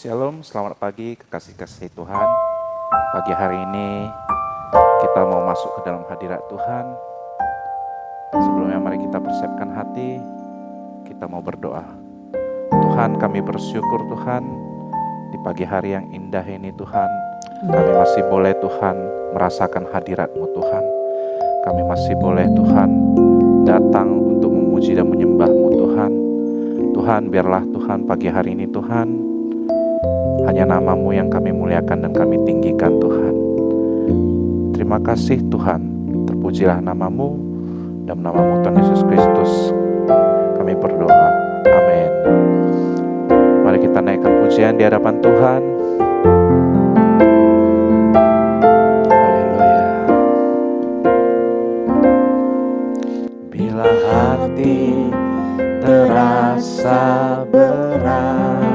Shalom, selamat pagi kekasih-kasih Tuhan. Pagi hari ini kita mau masuk ke dalam hadirat Tuhan. Sebelumnya mari kita persiapkan hati, kita mau berdoa. Tuhan, kami bersyukur Tuhan, di pagi hari yang indah ini Tuhan, kami masih boleh Tuhan merasakan hadirat-Mu Tuhan. Kami masih boleh Tuhan datang untuk memuji dan menyembah-Mu Tuhan. Tuhan, biarlah Tuhan pagi hari ini Tuhan, hanya nama-Mu yang kami muliakan dan kami tinggikan Tuhan. Terima kasih Tuhan, terpujilah nama-Mu, dalam nama-Mu Tuhan Yesus Kristus kami berdoa, amin. Mari kita naikkan pujian di hadapan Tuhan. Haleluya. Bila hati terasa berat,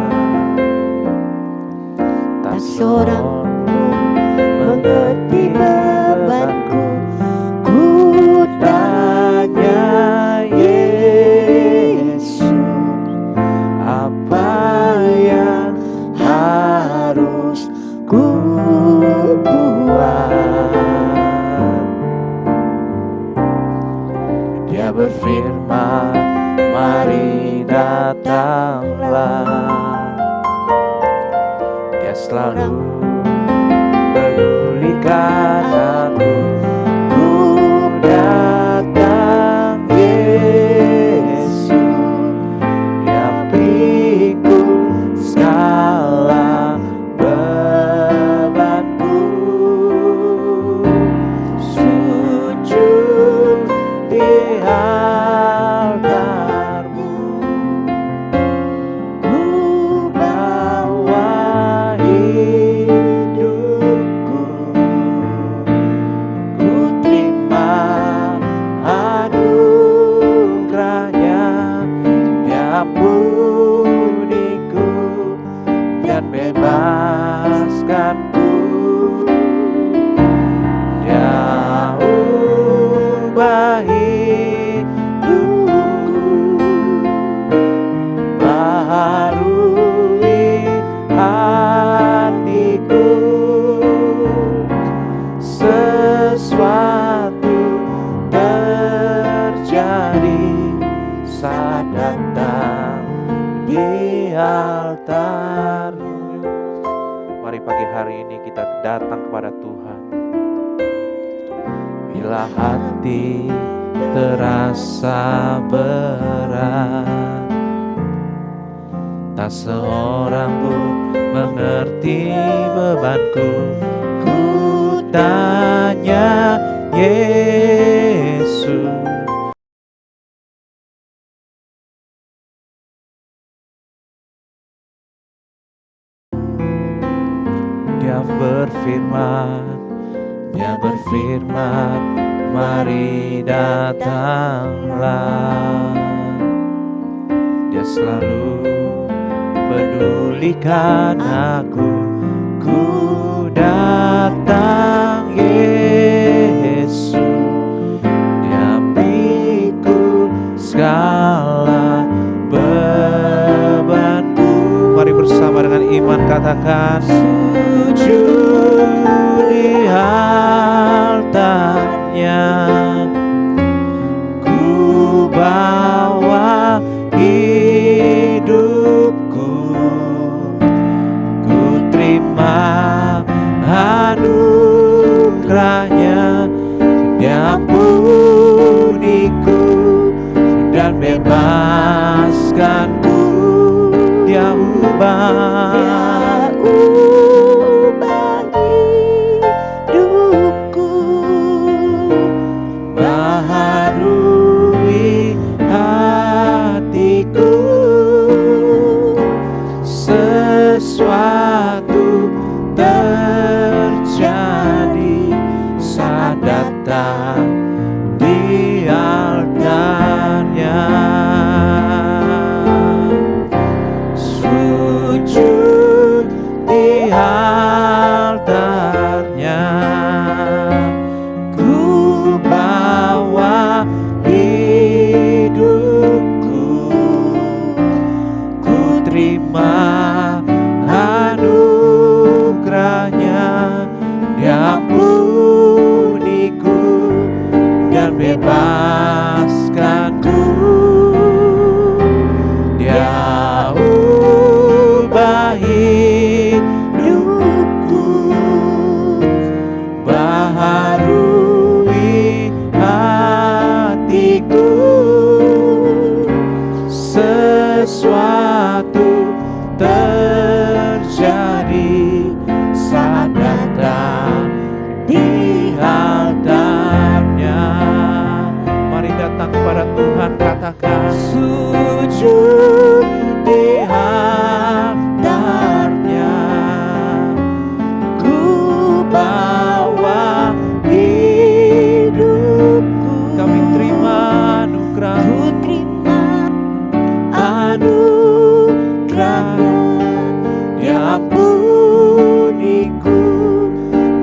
tak seorang pun mengerti bebanku. Ku tanya Yesus, apa yang harus ku buat? Dia berfirman, mari datanglah. Dia selalu pedulikan aku. Ku datang Yesus, Dia pikul segala bebanku. Sujud di altar-Mu, ku bawa hidupku. Ku terima anugerah-Nya, Dia ampuniku dan bebaskanku. Dia ubah hidupku, baharui hatiku. Sesuatu terjadi saat datang di altar-Mu. Mari pagi hari ini kita datang kepada Tuhan. Bila hati terasa berat, tak seorang pun mengerti bebanku. Ku tanya Yesus, Dia berfirman, mari datanglah. Dia selalu pedulikan aku. Ku datang Yesus, Dia pikul segala bebanku. Mari bersama dengan iman katakan, sujud di altar-Nya, ku bawa hidupku. Ku terima anugerah-Nya, Dia ampuniku dan bebaskanku. Dia ubah hidupku, baharui hatiku. Sesuatu terjadi saat datang di altar-Nya. Sujud di altar-Nya, ku bawa hidupku. Ku terima hidupku, baharui hatiku, sesuatu terjadi saat datang di altarnya. Mari datang kepada Tuhan, katakan sujud di altarnya. Ku bawa hidupku, kami terima anugerah, ku terima anugerah-Nya, diampuniku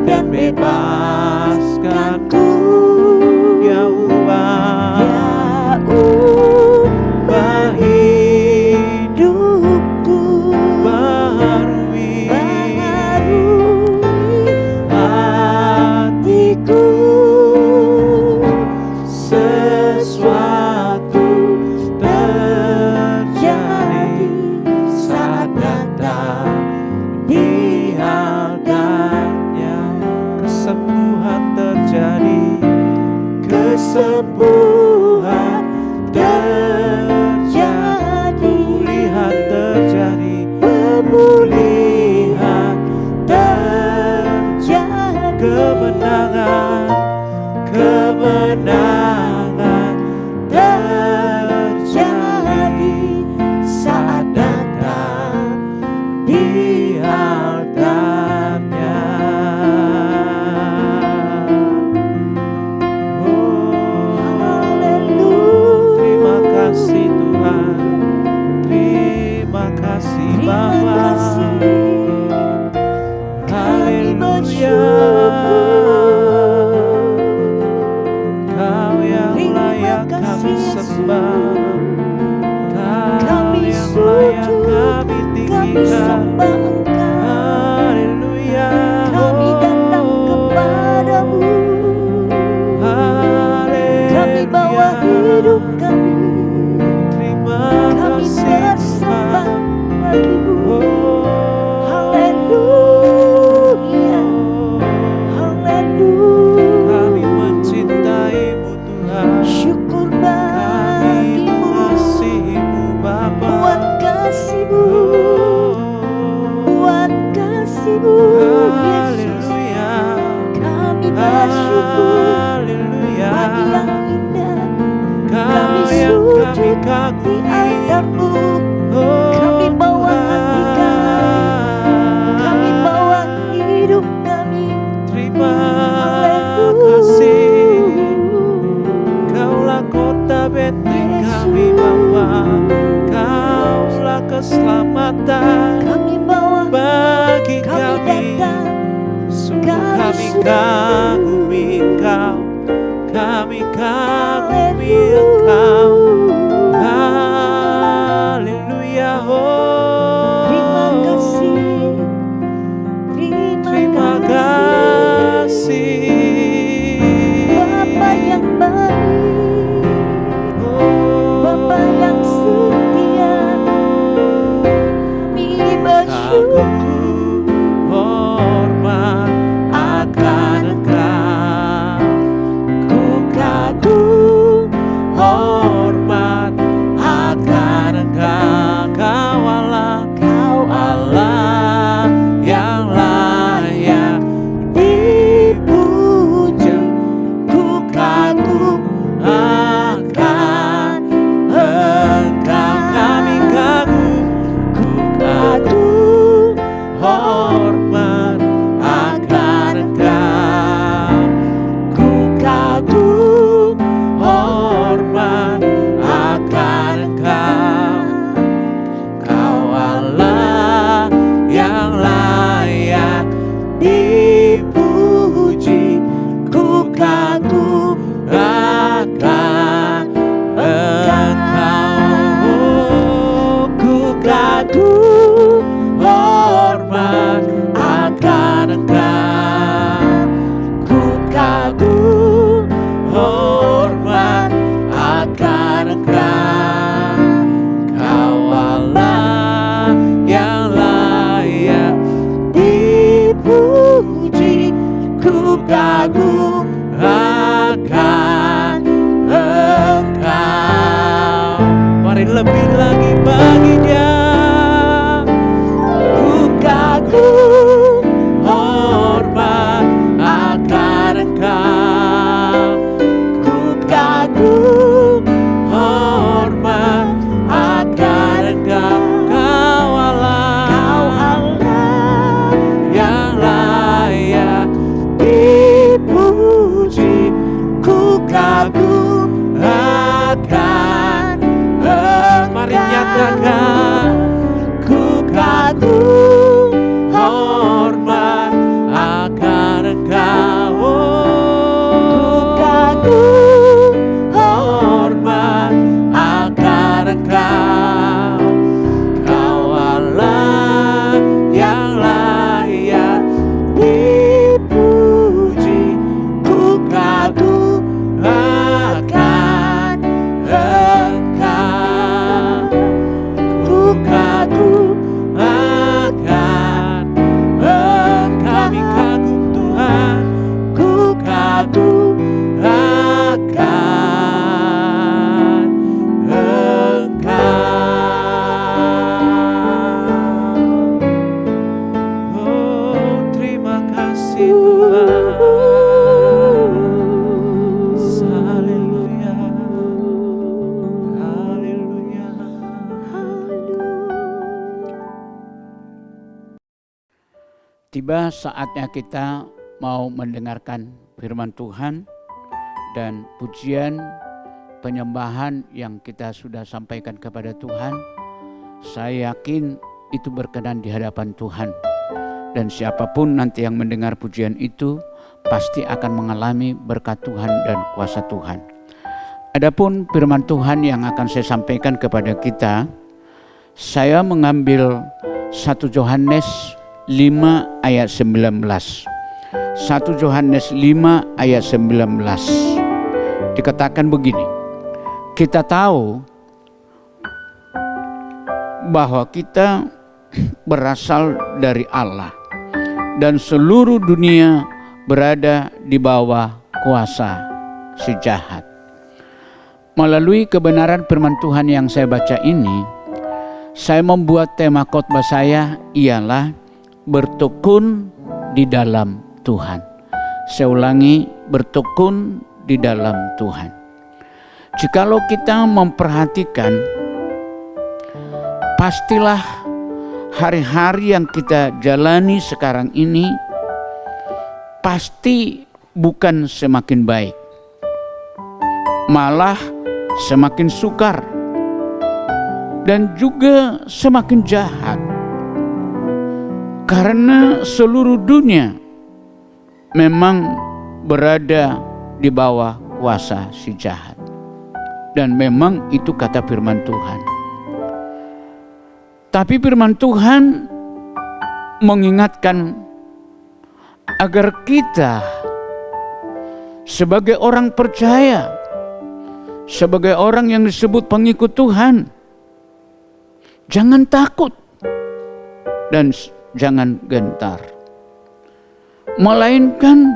dan bebaskanku, ya ubah hidupku, baharui hatiku, sesuatu terjadi saat datang di altarnya. Kesembuhan terjadi, kesembuhan terjadi, pemulihan terjadi, pemulihan terjadi, kemenangan, kemenangan terjadi saat datang di altarnya. Terima kasih Tuhan, terima kasih Bapa. Haleluya, Kau yang layak kami sembah, Kau yang layak kami tinggikan. Haleluya, Kami datang kepadamu, kami bawa hidup kami, terima kami kasih bersembah Tuhan. bagimu. Haleluya, haleluya. Kami mencintaimu Tuhan, Syukur kami bagimu, mengasihimu Bapa. buat kasihmu, buat kasihmu, Yesus. Haleluya, Kami bersyukur haleluya, pagi yang indah. Kau Kami yang kami sujud di kagumi. altar-Mu. Oh, Kami bawa hati kami, kami bawa hidup kami. terima Haleluya. kasih. Kaulah kota benteng kami Bapa, Kaulah keselamatan Kami bawa, bagi kami kami. datang, Sungguh kami kami sujud. kagumi Engkau, kami kagumi Engkau. Haleluya, oh Terima kasih, terima kasih. Bapa yang baik, Bapa yang setia. Kami bersyukur, Kagumku hormat akan Engkau, ku kagum hormat akan Engkau. Kau Allah, Kau Allah yang layak dipuja, ku kagum akan Engkau. Kami kagum, ku kagum kagum akan Engkau. Mari lebih lagi baginya. Ku kagum hormat akan Engkau. Ku kagum hormat akan Engkau. Kau Allah, Kau Allah yang layak dipuji. Ku kagum akan Engkau. mari nyatakan. Ku kagum hormat akan Engkau. Ku kagum hormat akan Engkau. Kau Allah yang layak dipuji. Ku kagum akan Engkau. Ku kagum akan Engkau. Kami kagum Tuhan. Ku kagum akan Engkau. Oh, terima kasih Tuhan. Haleluya. Haleluya. Tiba saatnya kita mau mendengarkan firman Tuhan dan pujian penyembahan yang kita sudah sampaikan kepada Tuhan. Saya yakin itu berkenan di hadapan Tuhan. Dan siapapun nanti yang mendengar pujian itu pasti akan mengalami berkat Tuhan dan kuasa Tuhan. Adapun firman Tuhan yang akan saya sampaikan kepada kita, saya mengambil 1 Yohanes 5 ayat 19. 1 Yohanes 5 ayat 19. Dikatakan begini, kita tahu bahwa kita berasal dari Allah dan seluruh dunia berada di bawah kuasa si jahat. Melalui kebenaran firman Tuhan yang saya baca ini, saya membuat tema khotbah saya ialah bertekun di dalam Tuhan. Saya ulangi, bertekun di dalam Tuhan. Jikalau kita memperhatikan, pastilah hari-hari yang kita jalani sekarang ini pasti bukan semakin baik, malah semakin sukar dan juga semakin jahat. Karena seluruh dunia memang berada di bawah kuasa si jahat. Dan memang itu kata firman Tuhan. Tapi firman Tuhan mengingatkan agar kita sebagai orang percaya, sebagai orang yang disebut pengikut Tuhan, jangan takut dan jangan gentar. Melainkan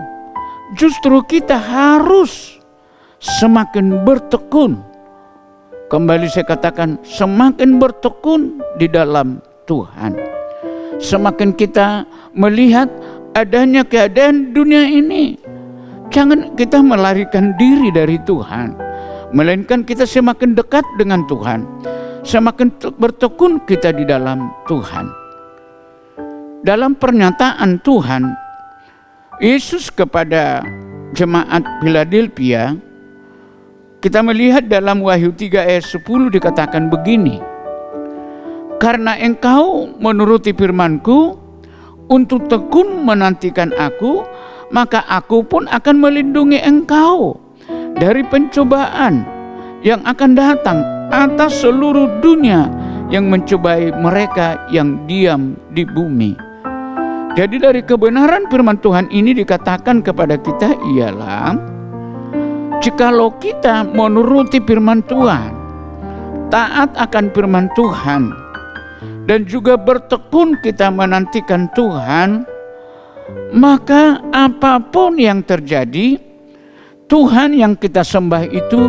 justru kita harus semakin bertekun. Kembali saya katakan, semakin bertekun di dalam Tuhan. Semakin kita melihat adanya keadaan dunia ini, jangan kita melarikan diri dari Tuhan, melainkan kita semakin dekat dengan Tuhan, semakin bertekun kita di dalam Tuhan. Dalam pernyataan Tuhan Yesus kepada jemaat Philadelphia, kita melihat dalam Wahyu 3 ayat 10 dikatakan begini, karena engkau menuruti firman-Ku untuk tekun menantikan Aku, maka Aku pun akan melindungi engkau dari pencobaan yang akan datang atas seluruh dunia yang mencobai mereka yang diam di bumi. Jadi dari kebenaran firman Tuhan ini dikatakan kepada kita ialah, jikalau kita menuruti firman Tuhan, taat akan firman Tuhan, dan juga bertekun kita menantikan Tuhan, maka apapun yang terjadi, Tuhan yang kita sembah itu,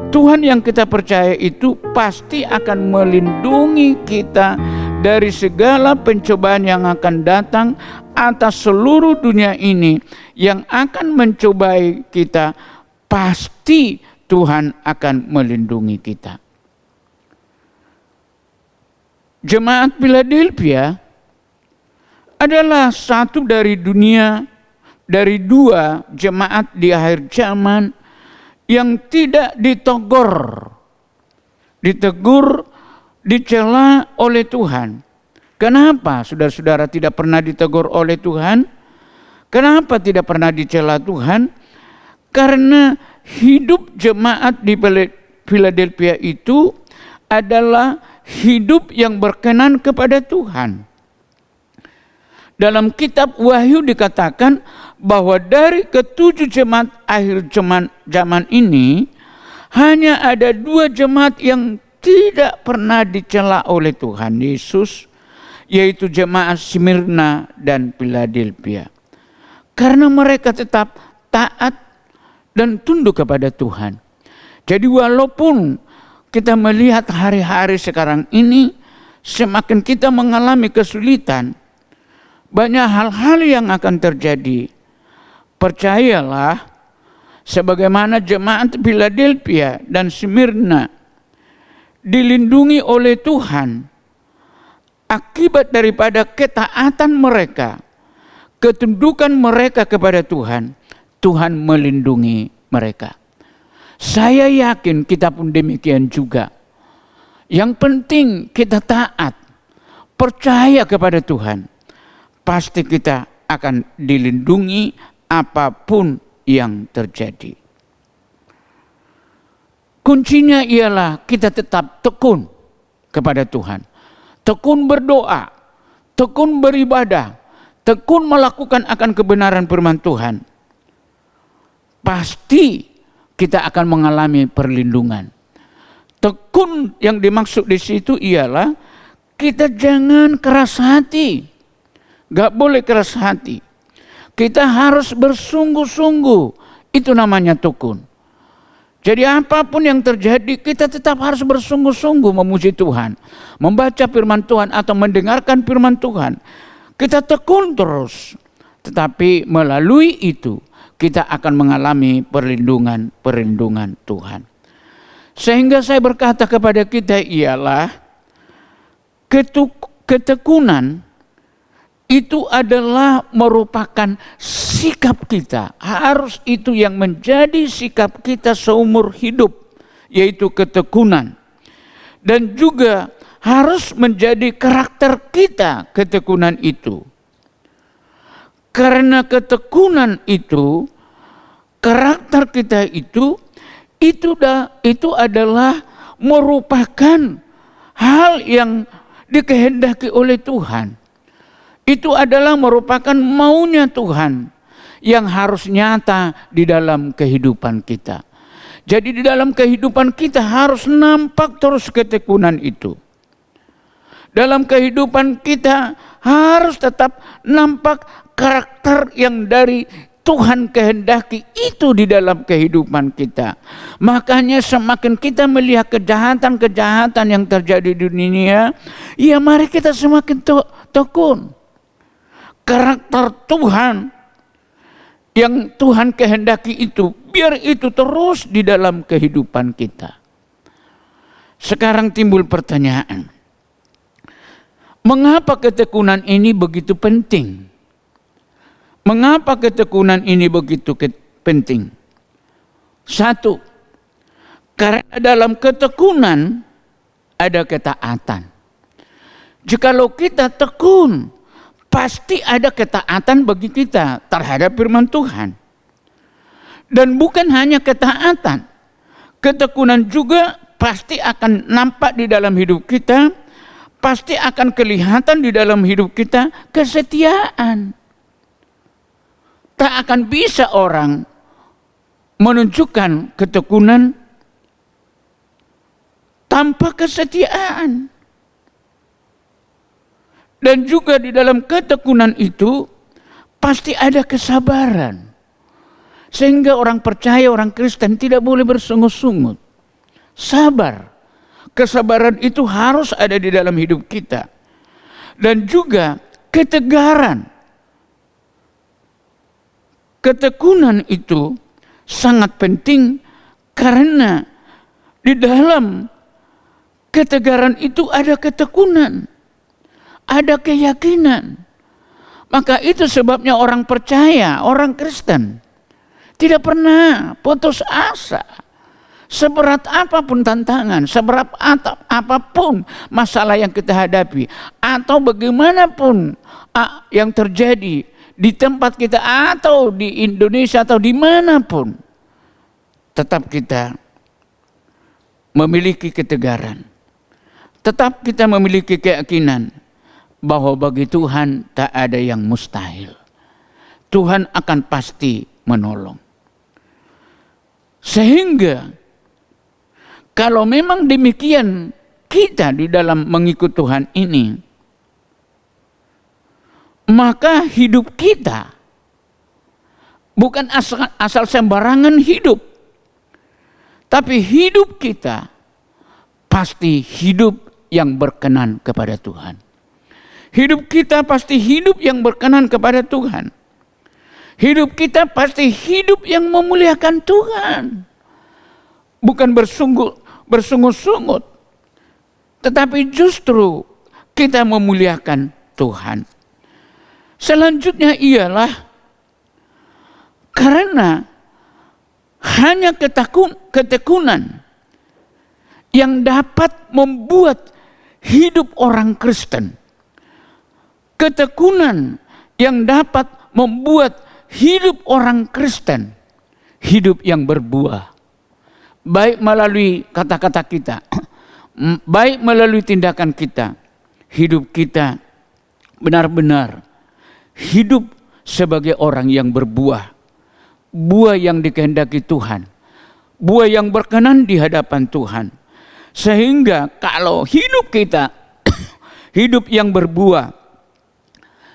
Tuhan yang kita percaya itu pasti akan melindungi kita dari segala pencobaan yang akan datang atas seluruh dunia ini yang akan mencobai kita. Pasti Tuhan akan melindungi kita. Jemaat Philadelphia adalah satu dari dua jemaat di akhir zaman yang tidak ditegur, dicela oleh Tuhan. Kenapa saudara-saudara tidak pernah ditegur oleh Tuhan? Kenapa tidak pernah dicela Tuhan? Karena hidup jemaat di Philadelphia itu adalah hidup yang berkenan kepada Tuhan. Dalam kitab Wahyu dikatakan bahwa dari ketujuh jemaat akhir zaman ini, hanya ada 2 jemaat yang tidak pernah dicela oleh Tuhan Yesus, yaitu jemaat Smyrna dan Philadelphia. Karena mereka tetap taat dan tunduk kepada Tuhan. Jadi walaupun kita melihat hari-hari sekarang ini, semakin kita mengalami kesulitan, banyak hal-hal yang akan terjadi. Percayalah, sebagaimana jemaat Philadelphia dan Smyrna dilindungi oleh Tuhan akibat daripada ketaatan mereka, ketundukan mereka kepada Tuhan, Tuhan melindungi mereka. Saya yakin kita pun demikian juga. Yang penting kita taat, percaya kepada Tuhan. Pasti kita akan dilindungi apapun yang terjadi. Kuncinya ialah kita tetap tekun kepada Tuhan. Tekun berdoa, tekun beribadah, tekun melakukan akan kebenaran firman Tuhan. Pasti kita akan mengalami perlindungan. Tekun yang dimaksud di situ ialah kita jangan keras hati. Gak boleh keras hati. Kita harus bersungguh-sungguh. Itu namanya tekun. Jadi apapun yang terjadi, kita tetap harus bersungguh-sungguh memuji Tuhan. Membaca firman Tuhan atau mendengarkan firman Tuhan. Kita tekun terus. Tetapi melalui itu, kita akan mengalami perlindungan Tuhan. Sehingga saya berkata kepada kita ialah ketekunan itu adalah merupakan sikap kita. Harus itu yang menjadi sikap kita seumur hidup, yaitu ketekunan. Dan juga harus menjadi karakter kita ketekunan itu. Karena ketekunan itu, karakter kita itu adalah merupakan hal yang dikehendaki oleh Tuhan. Itu adalah merupakan maunya Tuhan yang harus nyata di dalam kehidupan kita. Jadi di dalam kehidupan kita harus nampak terus ketekunan itu. Dalam kehidupan kita harus tetap nampak karakter yang dari Tuhan kehendaki itu di dalam kehidupan kita. Makanya semakin kita melihat kejahatan-kejahatan yang terjadi di dunia, ya mari kita semakin tekun. Karakter Tuhan yang Tuhan kehendaki itu, biar itu terus di dalam kehidupan kita. Sekarang timbul pertanyaan, mengapa ketekunan ini begitu penting? Mengapa ketekunan ini begitu penting? 1, karena dalam ketekunan ada ketaatan. Jikalau kita tekun, pasti ada ketaatan bagi kita terhadap firman Tuhan. Dan bukan hanya ketaatan, ketekunan juga pasti akan nampak di dalam hidup kita, pasti akan kelihatan di dalam hidup kita kesetiaan. Tak akan bisa orang menunjukkan ketekunan tanpa kesetiaan. Dan juga di dalam ketekunan itu pasti ada kesabaran. Sehingga orang percaya, orang Kristen tidak boleh bersungut-sungut. Sabar. Kesabaran itu harus ada di dalam hidup kita. Dan juga ketegaran. Ketekunan itu sangat penting karena di dalam ketegaran itu ada ketekunan, ada keyakinan. Maka itu sebabnya orang percaya, orang Kristen tidak pernah putus asa. Seberat apapun tantangan, seberat apapun masalah yang kita hadapi, atau bagaimanapun yang terjadi di tempat kita atau di Indonesia atau dimanapun, tetap kita memiliki ketegaran. Tetap kita memiliki keyakinan bahwa bagi Tuhan tak ada yang mustahil. Tuhan akan pasti menolong. Sehingga kalau memang demikian kita di dalam mengikut Tuhan ini, maka hidup kita bukan asal sembarangan hidup, tapi hidup kita pasti hidup yang berkenan kepada Tuhan. Hidup kita pasti hidup yang berkenan kepada Tuhan. Hidup kita pasti hidup yang memuliakan Tuhan. Bukan bersungut-sungut, tetapi justru kita memuliakan Tuhan. Selanjutnya ialah karena hanya ketekunan yang dapat membuat hidup orang Kristen. Ketekunan yang dapat membuat hidup orang Kristen hidup yang berbuah. Baik melalui kata-kata kita, baik melalui tindakan kita, hidup kita benar-benar hidup sebagai orang yang berbuah. Buah yang dikehendaki Tuhan, buah yang berkenan di hadapan Tuhan. Sehingga kalau hidup kita hidup yang berbuah,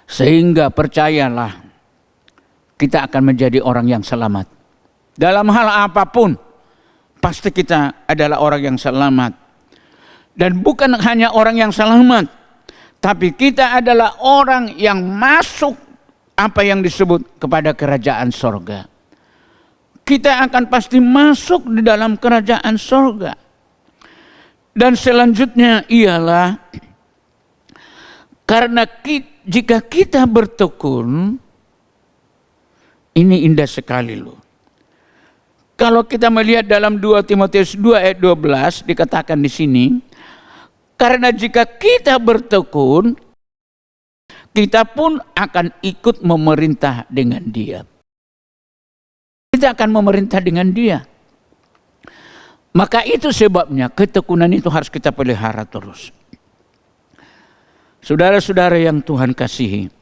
sehingga percayalah kita akan menjadi orang yang selamat. Dalam hal apapun pasti kita adalah orang yang selamat. Dan bukan hanya orang yang selamat, tapi kita adalah orang yang masuk apa yang disebut kepada kerajaan sorga. Kita akan pasti masuk di dalam kerajaan sorga. Dan selanjutnya ialah karena jika kita bertekun, ini indah sekali loh. Kalau kita melihat dalam 2 Timotius 2 ayat 12 dikatakan di sini, karena jika kita bertekun, kita pun akan ikut memerintah dengan Dia. Kita akan memerintah dengan Dia. Maka itu sebabnya ketekunan itu harus kita pelihara terus. Saudara-saudara yang Tuhan kasihi,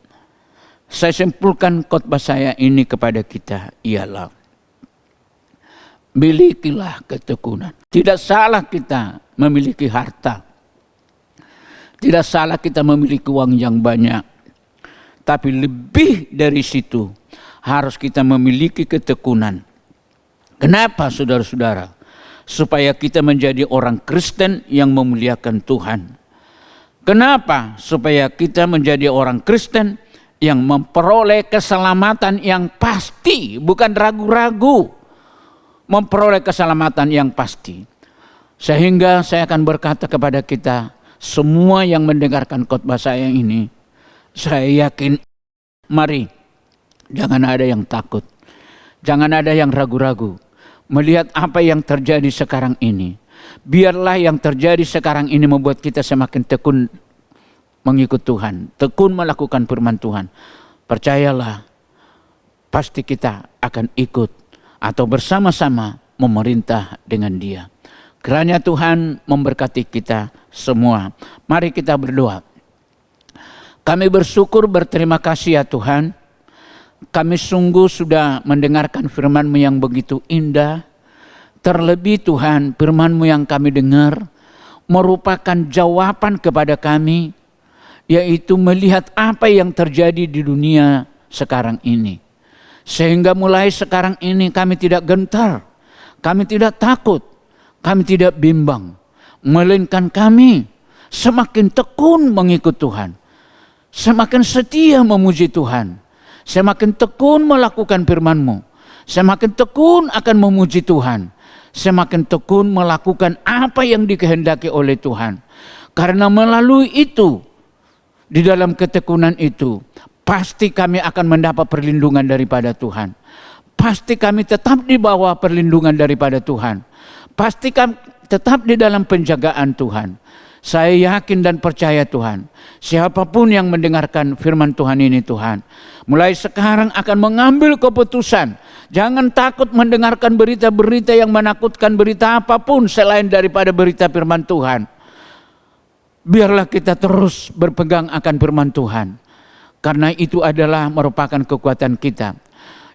saya simpulkan khotbah saya ini kepada kita ialah milikilah ketekunan. Tidak salah kita memiliki harta. Tidak salah kita memiliki uang yang banyak. Tapi lebih dari situ harus kita memiliki ketekunan. Kenapa saudara-saudara? Supaya kita menjadi orang Kristen yang memuliakan Tuhan. Kenapa? Supaya kita menjadi orang Kristen yang memperoleh keselamatan yang pasti, bukan ragu-ragu. Memperoleh keselamatan yang pasti. Sehingga saya akan berkata kepada kita semua yang mendengarkan khotbah saya ini, saya yakin, mari jangan ada yang takut, jangan ada yang ragu-ragu melihat apa yang terjadi sekarang ini. Biarlah yang terjadi sekarang ini membuat kita semakin tekun mengikut Tuhan, tekun melakukan firman Tuhan. Percayalah, pasti kita akan ikut atau bersama-sama memerintah dengan Dia. Kiranya Tuhan memberkati kita semua. Mari kita berdoa. Kami bersyukur, berterima kasih ya Tuhan. Kami sungguh sudah mendengarkan firman-Mu yang begitu indah. Terlebih Tuhan, firman-Mu yang kami dengar merupakan jawaban kepada kami, yaitu melihat apa yang terjadi di dunia sekarang ini. Sehingga mulai sekarang ini kami tidak gentar, kami tidak takut, kami tidak bimbang, melainkan kami semakin tekun mengikut Tuhan, semakin setia memuji Tuhan, semakin tekun melakukan firman-Mu, semakin tekun akan memuji Tuhan, semakin tekun melakukan apa yang dikehendaki oleh Tuhan. Karena melalui itu, di dalam ketekunan itu, pasti kami akan mendapat perlindungan daripada Tuhan. Pasti kami tetap di bawah perlindungan daripada Tuhan. Pasti kami tetap di dalam penjagaan Tuhan. Saya yakin dan percaya Tuhan, siapapun yang mendengarkan firman Tuhan ini Tuhan, mulai sekarang akan mengambil keputusan. Jangan takut mendengarkan berita-berita yang menakutkan, berita apapun selain daripada berita firman Tuhan. Biarlah kita terus berpegang akan firman Tuhan. Karena itu adalah merupakan kekuatan kita.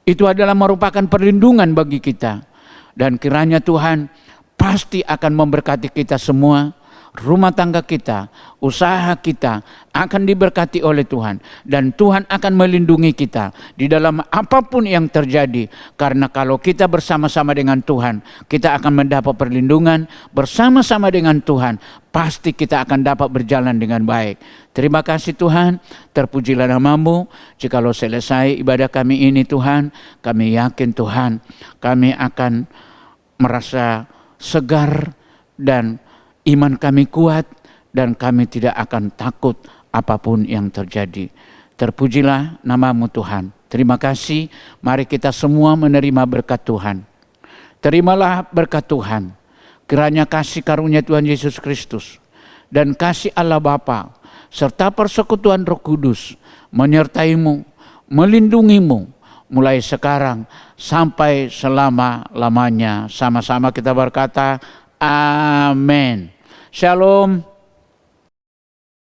Itu adalah merupakan perlindungan bagi kita. Dan kiranya Tuhan pasti akan memberkati kita semua. Rumah tangga kita, usaha kita akan diberkati oleh Tuhan. Dan Tuhan akan melindungi kita di dalam apapun yang terjadi. Karena kalau kita bersama-sama dengan Tuhan, kita akan mendapat perlindungan. Bersama-sama dengan Tuhan, pasti kita akan dapat berjalan dengan baik. Terima kasih Tuhan, terpujilah nama-Mu. Jikalau selesai ibadah kami ini Tuhan, kami yakin Tuhan, kami akan merasa segar dan iman kami kuat, dan kami tidak akan takut apapun yang terjadi. Terpujilah nama-Mu Tuhan. Terima kasih. Mari kita semua menerima berkat Tuhan. Terimalah berkat Tuhan. Kiranya kasih karunia Tuhan Yesus Kristus dan kasih Allah Bapa serta persekutuan Roh Kudus menyertai-Mu, melindungi-Mu mulai sekarang sampai selama-lamanya. Sama-sama kita berkata, amin. Shalom.